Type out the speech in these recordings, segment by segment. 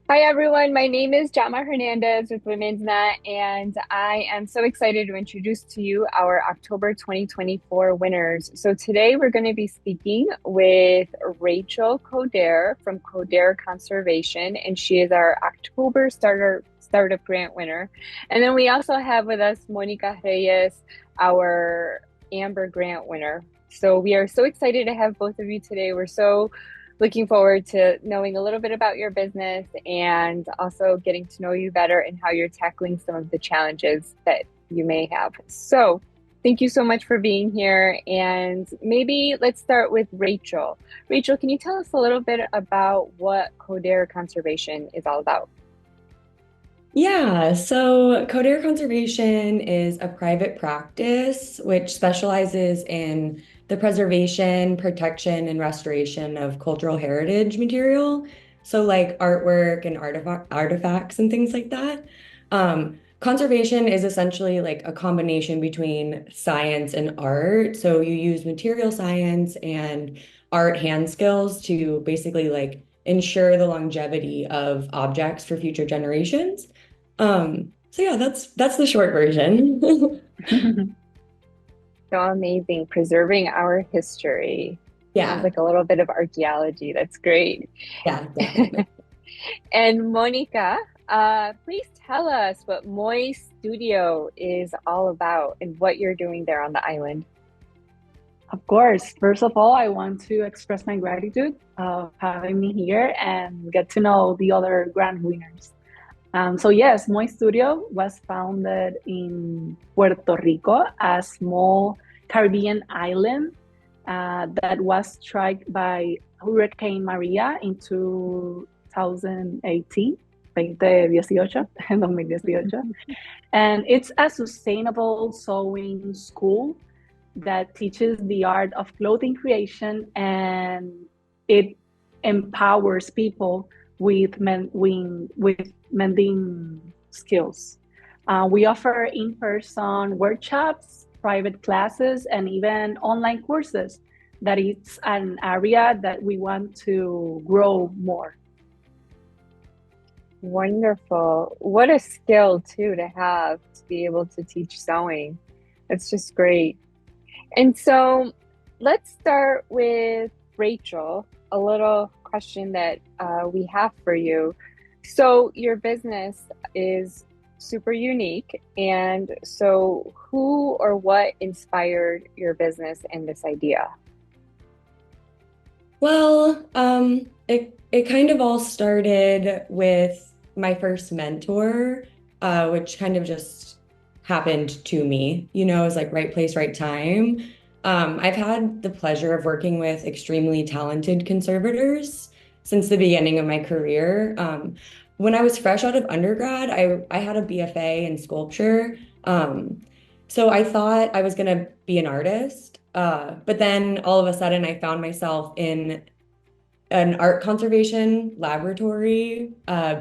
Hi everyone, my name is Jama Hernandez with Women's Net, and I am so excited to introduce to you our October 2024 winners. So today we're going to be speaking with Rachel Coderre from Coderre Conservation, and she is our October Startup Grant winner. And then we also have with us Mónika Reyes, our Amber Grant winner. So we are so excited to have both of you today. We're so looking forward to knowing a little bit about your business and also getting to know you better and how you're tackling some of the challenges that you may have. So, thank you so much for being here. And maybe let's start with Rachel. Rachel, can you tell us a little bit about what Coderre Conservation is all about? Yeah, so Coderre Conservation is a private practice which specializes in the preservation, protection, and restoration of cultural heritage material. So, like artwork and artifacts and things like that. Conservation is essentially like a combination between science and art. So, you use material science and art hand skills to basically like ensure the longevity of objects for future generations. So yeah, that's the short version. So amazing, preserving our history. Sounds Yeah, like a little bit of archaeology. That's great. yeah, definitely. And Monica, please tell us what Moy Studio is all about and what you're doing there on the island. Of course. First of all, I want to express my gratitude of having me here and get to know the other grand winners. So yes, Moy Studio was founded in Puerto Rico, a small Caribbean island that was struck by Hurricane Maria in 2018, 2018. And it's a sustainable sewing school that teaches the art of clothing creation, and it empowers people with mending skills. We offer in-person workshops, private classes, and even online courses. That it's an area that we want to grow more. Wonderful. What a skill too to have to be able to teach sewing. That's just great. And so let's start with Rachel, a little question that we have for you. So, your business is super unique. And so, who or what inspired your business and this idea? Well, it kind of all started with my first mentor, which kind of just happened to me. It was like right place, right time. I've had the pleasure of working with extremely talented conservators since the beginning of my career. When I was fresh out of undergrad, I had a BFA in sculpture. So I thought I was gonna be an artist. But then all of a sudden I found myself in an art conservation laboratory,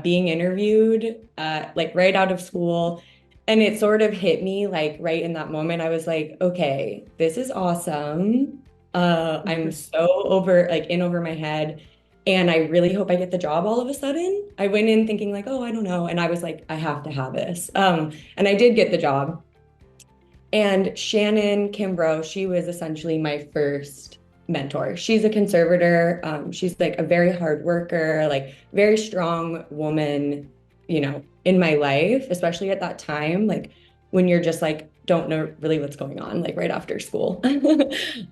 being interviewed, like right out of school. And it sort of hit me like right in that moment. I was like, okay, this is awesome. I'm so over my head. And I really hope I get the job all of a sudden. I went in thinking like, oh, I don't know. And I was like, I have to have this. And I did get the job. And Shannon Kimbrough, she was essentially my first mentor. She's a conservator. She's like a very hard worker, like very strong woman, in my life, especially at that time, like when you're just like, don't know really what's going on, like right after school.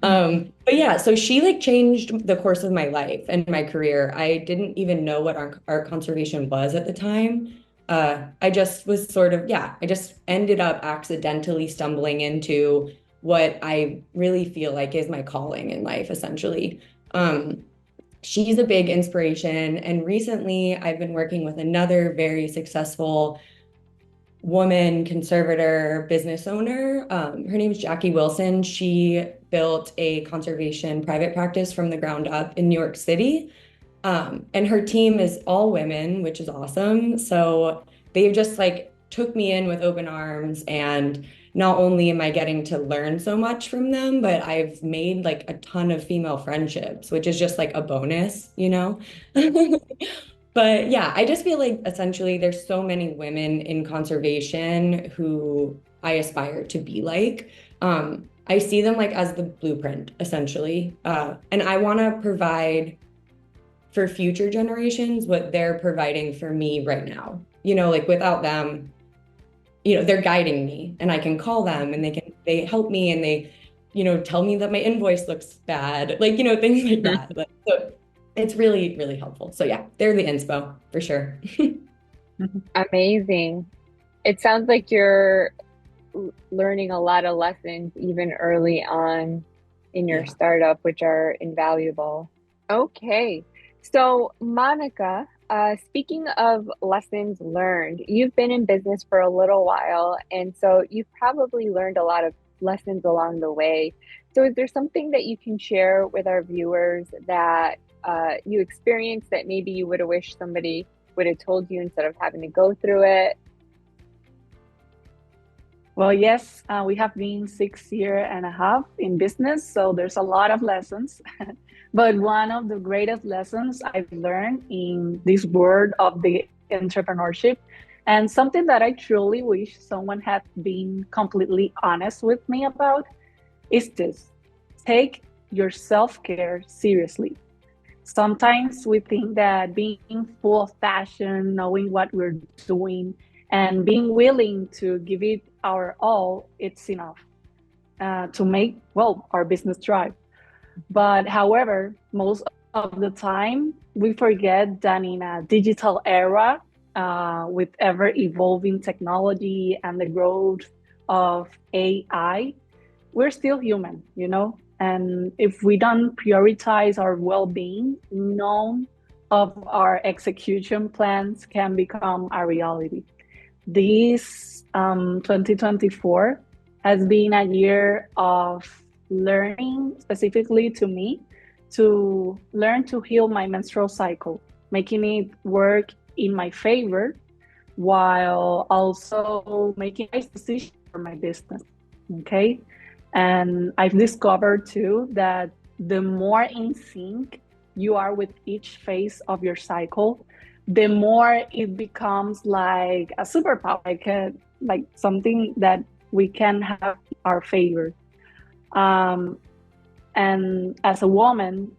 But yeah, so she like changed the course of my life and my career. I didn't even know what art conservation was at the time. I just was sort of, yeah, I just ended up accidentally stumbling into what I really feel like is my calling in life, essentially. Um, she's a big inspiration. And recently, I've been working with another very successful woman conservator business owner. Her name is Jackie Wilson. She built a conservation private practice from the ground up in New York City. And her team is all women, which is awesome. So they've just like took me in with open arms. And not only am I getting to learn so much from them, but I've made like a ton of female friendships, which is just like a bonus. But yeah, I just feel like essentially there's so many women in conservation who I aspire to be like. I see them like as the blueprint, essentially. And I want to provide for future generations what they're providing for me right now. Like without them, they're guiding me and I can call them and they help me and they, tell me that my invoice looks bad, like, things like that. So it's really, really helpful. So yeah, they're the inspo for sure. Amazing. It sounds like you're learning a lot of lessons even early on in your Yeah. startup, which are invaluable. Okay. So, Monica, speaking of lessons learned, you've been in business for a little while, and so you've probably learned a lot of lessons along the way. So, is there something that you can share with our viewers that you experienced that maybe you would have wished somebody would have told you instead of having to go through it? Well, yes, we have been 6 years and a half in business, so there's a lot of lessons. But one of the greatest lessons I've learned in this world of the entrepreneurship, and something that I truly wish someone had been completely honest with me about, is this: take your self-care seriously. Sometimes we think that being full of passion, knowing what we're doing, and being willing to give it our all, it's enough to make, well, our business thrive. But however, most of the time, we forget that in a digital era, with ever evolving technology and the growth of AI, we're still human, And if we don't prioritize our well-being, none of our execution plans can become a reality. This 2024 has been a year of learning, specifically to me, to learn to heal my menstrual cycle, making it work in my favor while also making a decision for my business. Okay. And I've discovered too that the more in sync you are with each phase of your cycle, the more it becomes like a superpower, like something that we can have in our favor. And as a woman,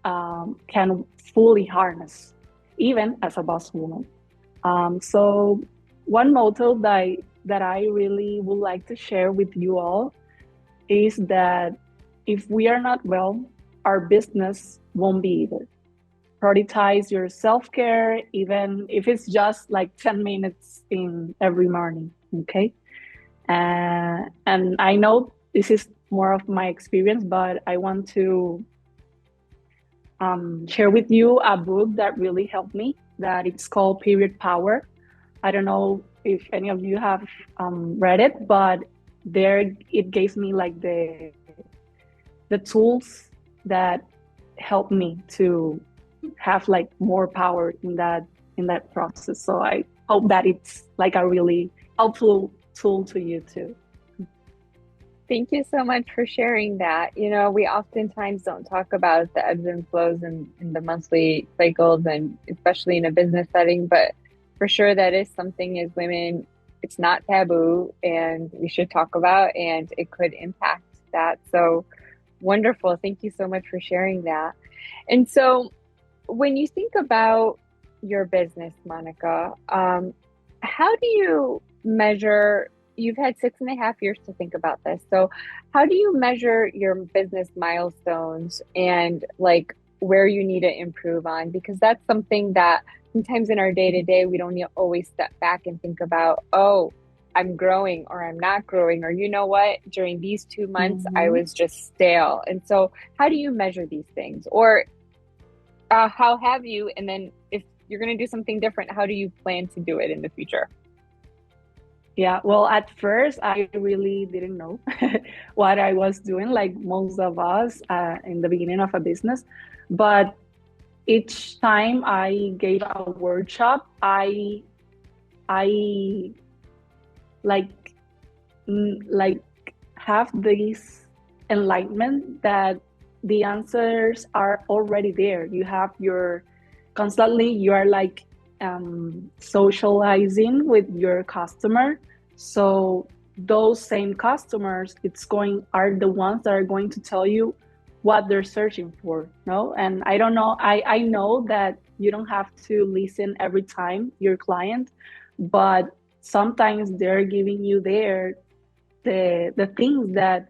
can fully harness, even as a boss woman. So one motto that I really would like to share with you all is that if we are not well, our business won't be either. Prioritize your self-care, even if it's just like 10 minutes in every morning, okay? And I know this is more of my experience, but I want to share with you a book that really helped me, that it's called Period Power. I don't know if any of you have read it, but there it gave me like the tools that help me to have like more power in that process. So I hope that it's like a really helpful tool to you too. Thank you so much for sharing that. We oftentimes don't talk about the ebbs and flows in the monthly cycles, and especially in a business setting, but for sure that is something as women, it's not taboo and we should talk about, and it could impact that. So wonderful. Thank you so much for sharing that. And so when you think about your business, Monica, how do you measure? You've had 6.5 years to think about this. So how do you measure your business milestones and like where you need to improve on? Because that's something that sometimes in our day-to-day, we don't always step back and think about, oh, I'm growing or I'm not growing, or you know what, during these 2 months, I was just stale. And so how do you measure these things? Or how have you? And then if you're going to do something different, how do you plan to do it in the future? Yeah, well, at first, I really didn't know what I was doing, like most of us in the beginning of a business. But each time I gave a workshop, I like have this enlightenment that the answers are already there. You are like socializing with your customer. So those same customers are the ones that are going to tell you what they're searching for, no? And I don't know, I know that you don't have to listen every time your client, but sometimes they're giving you the things that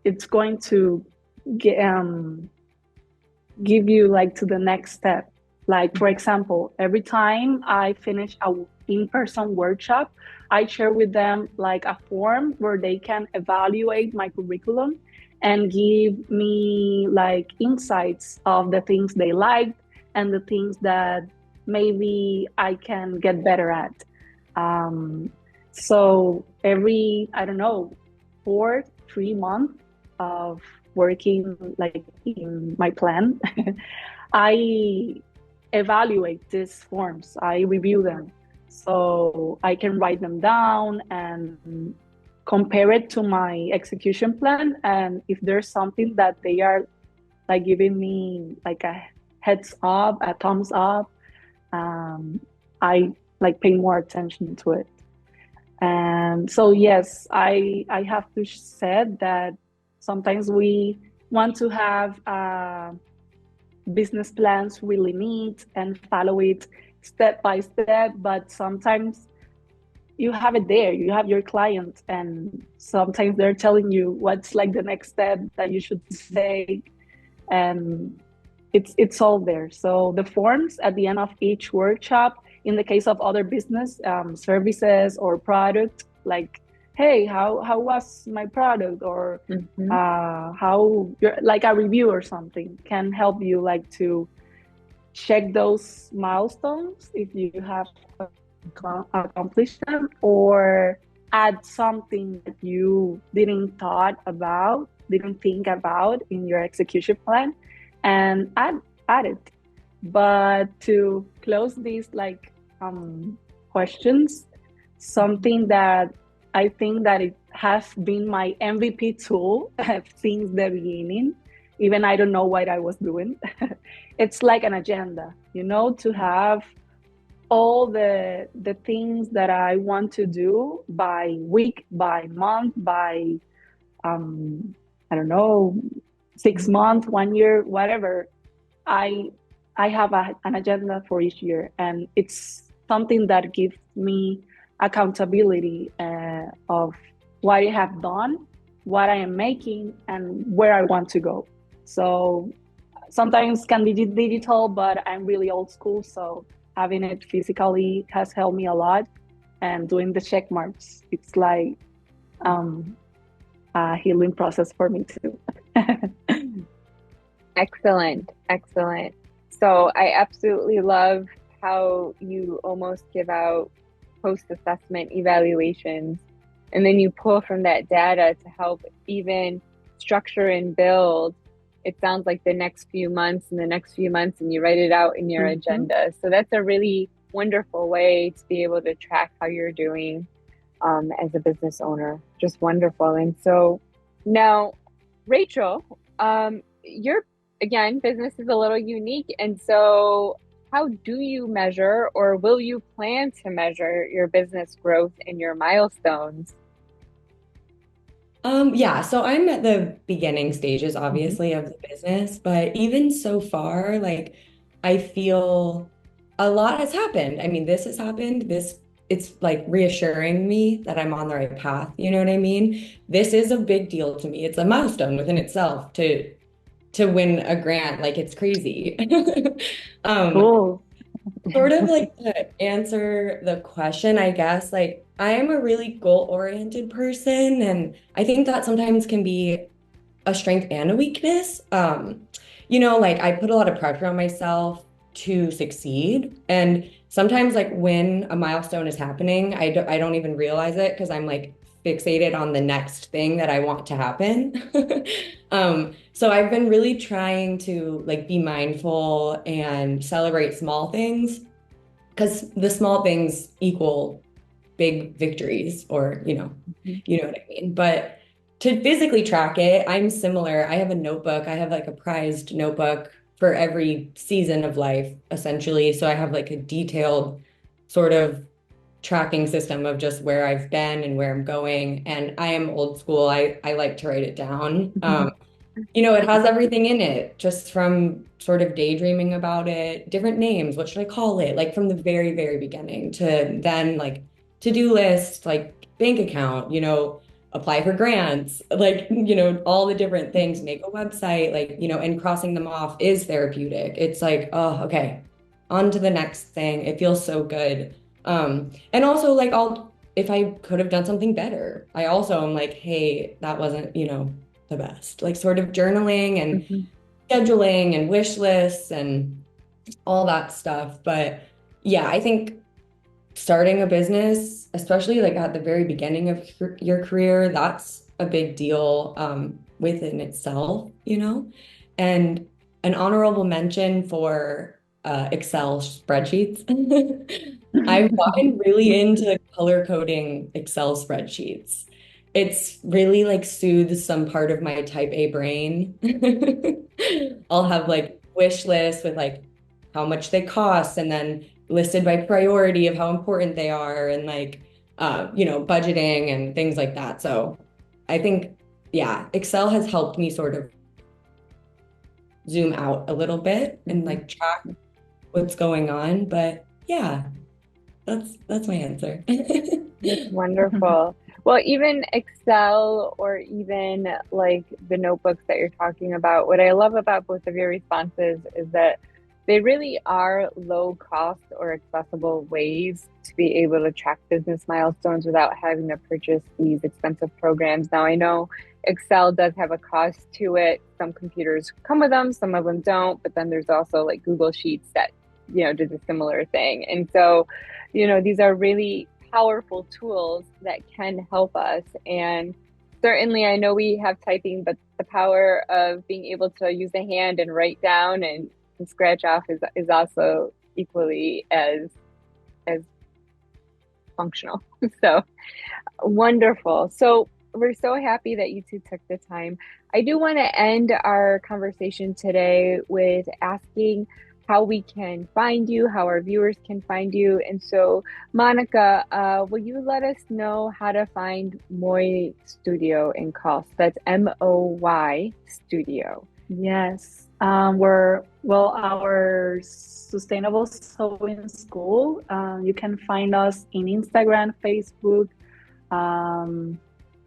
it's going to get, give you like to the next step. Like, for example, every time I finish a in-person workshop, I share with them like a form where they can evaluate my curriculum and give me like insights of the things they liked and the things that maybe I can get better at. So every, I don't know, 3 months of working like in my plan, I evaluate these forms, I review them. So I can write them down and compare it to my execution plan. And if there's something that they are like giving me like a heads up, a thumbs up, I like pay more attention to it. And so, yes, I have to say that sometimes we want to have business plans really neat and follow it step by step, but sometimes you have it there, you have your client, and sometimes they're telling you what's like the next step that you should take, and it's all there. So the forms at the end of each workshop, in the case of other business services or product, like, hey, how was my product, or how like a review or something can help you like to check those milestones if you have accomplished them, or add something that you didn't think about in your execution plan, and add it. But to close these like questions, something that I think that it has been my MVP tool since the beginning, even I don't know what I was doing. It's like an agenda, to have all the things that I want to do by week, by month, by I don't know, 6 months, 1 year, whatever. I have an agenda for each year, and it's something that gives me accountability of what I have done, what I am making, and where I want to go. So sometimes can be digital, but I'm really old school, so having it physically has helped me a lot. And doing the check marks, it's like a healing process for me too. Excellent. Excellent. So I absolutely love how you almost give out post-assessment evaluations, and then you pull from that data to help even structure and build. It sounds like the next few months and the next few months, and you write it out in your agenda. So that's a really wonderful way to be able to track how you're doing as a business owner. Just wonderful. And so now, Rachel, your again, business is a little unique. And so how do you measure, or will you plan to measure, your business growth and your milestones? Yeah, so I'm at the beginning stages, obviously, of the business, but even so far, like I feel a lot has happened. I mean, this has happened. It's like reassuring me that I'm on the right path. You know what I mean? This is a big deal to me. It's a milestone within itself to win a grant. Like it's crazy. Cool. Sort of like to answer the question, I guess, like I am a really goal-oriented person, and I think that sometimes can be a strength and a weakness. Like I put a lot of pressure on myself to succeed, and sometimes like when a milestone is happening, I don't even realize it because I'm like fixated on the next thing that I want to happen. So I've been really trying to like be mindful and celebrate small things, because the small things equal big victories, or you know what I mean. But to physically track it, I'm similar. I have a notebook. I have like a prized notebook for every season of life, essentially. So I have like a detailed sort of tracking system of just where I've been and where I'm going. And I am old school. I like to write it down. It has everything in it, just from sort of daydreaming about it, different names, what should I call it? Like from the very, very beginning to then like to-do list, like bank account, apply for grants, like, all the different things, make a website, like, and crossing them off is therapeutic. It's like, oh, okay, on to the next thing. It feels so good. And also like if I could have done something better, I also am like, hey, that wasn't, the best, like sort of journaling and scheduling and wish lists and all that stuff. But yeah, I think starting a business, especially like at the very beginning of your career, that's a big deal within itself, and an honorable mention for Excel spreadsheets. I've gotten really into color coding Excel spreadsheets. It's really like soothes some part of my type A brain. I'll have like wish lists with like how much they cost and then listed by priority of how important they are and like budgeting and things like that. So I think, yeah, Excel has helped me sort of zoom out a little bit and like track what's going on. But yeah, that's my answer. That's wonderful. Well, even Excel or even like the notebooks that you're talking about, what I love about both of your responses is that they really are low cost or accessible ways to be able to track business milestones without having to purchase these expensive programs. Now, I know Excel does have a cost to it. Some computers come with them, some of them don't, but then there's also like Google Sheets that, does a similar thing. And so, these are really powerful tools that can help us. And certainly I know we have typing, but the power of being able to use the hand and write down and scratch off is also equally as functional. So wonderful. So we're so happy that you two took the time. I do want to end our conversation today with asking how we can find you, how our viewers can find you. And so, Monica, will you let us know how to find Moy Studio in Cost? That's MOY Studio. Yes. Our Sustainable Sewing School. You can find us in Instagram, Facebook,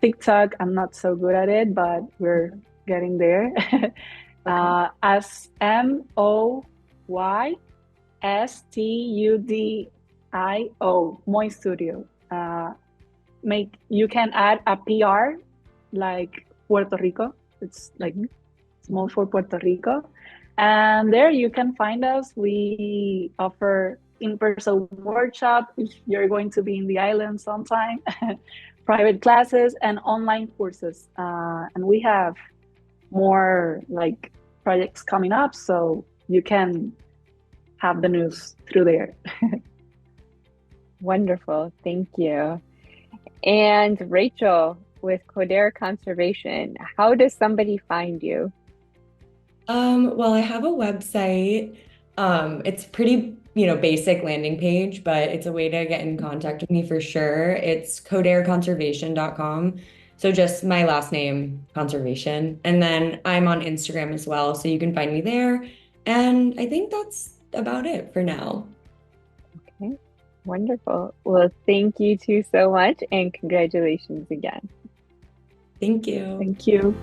TikTok. I'm not so good at it, but we're getting there. As MOYSTUDIO, Moy Studio. You can add a PR like Puerto Rico. It's like small for Puerto Rico. And there you can find us. We offer in-person workshop if you're going to be in the island sometime, private classes and online courses. And we have more like projects coming up, so you can have the news through there. Wonderful. Thank you. And Rachel, with Coderre Conservation, how does somebody find you? Well, I have a website. It's pretty, basic landing page, but it's a way to get in contact with me for sure. It's coderreconservation.com. So just my last name, conservation. And then I'm on Instagram as well, so you can find me there. And I think that's about it for now. Okay, wonderful. Well, thank you two so much, and congratulations again. Thank you. Thank you.